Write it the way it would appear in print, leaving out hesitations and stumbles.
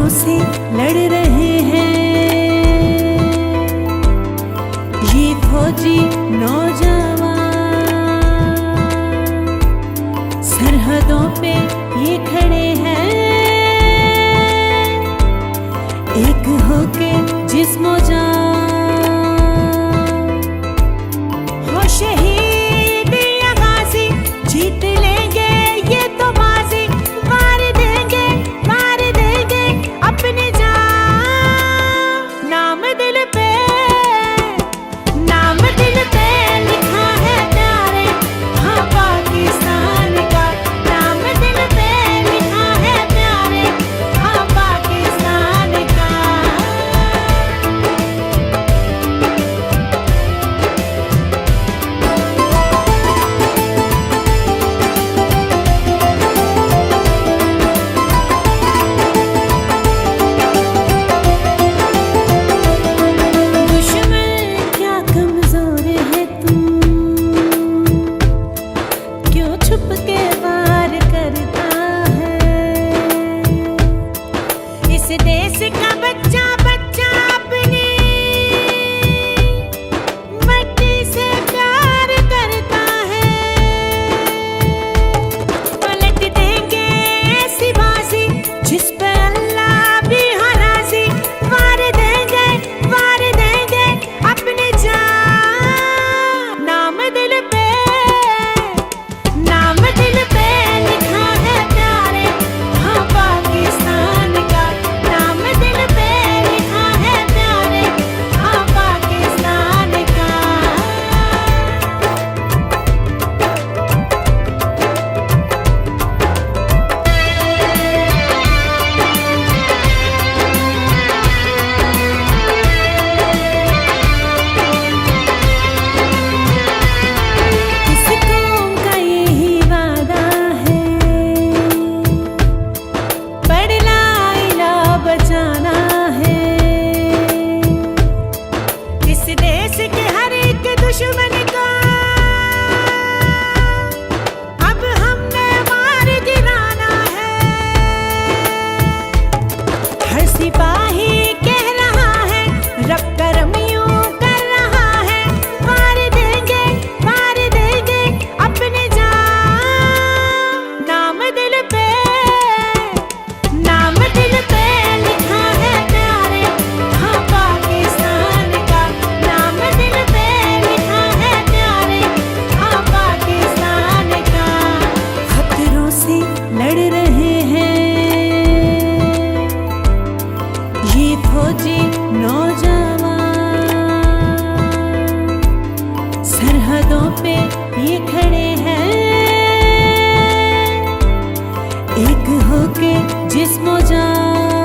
खतरों से लड़ रहे हैं ये फौजी नौजवान। सरहदों पे ये खड़े हैं एक होके जिस्मो जान। हो शहीद या गाजी जीत लेंगे ये तो बाजी। मार देंगे अपने जान। नाम दिल पे लिखा है प्यारे हाँ पाकिस्तान का। नाम दिल पे लिखा है प्यारे हाँ पाकिस्तान का। देश का बच्चा अपनी मट्टी से प्यार करता है। पलट देंगे ऐसी बाजी जिस पे अल्लाह भी राजी। मार देंगे अपने जान। नाम दिल पे लिखा है प्यारे हाँ पाकिस्तान का। देश के हर एक दुश्मन का अब हमने मार गिराना है। हर सिपाही कह रहा है रब करम यूं कर रहा है। मार देंगे अपने जान। नाम दिल पे लिखा है प्यारे हाँ पाकिस्तान का। खतरों से लड़ रहे हैं ये फौजी नौजवान। सरहदों पे ये खड़े हैं एक होके जिस्मो जान।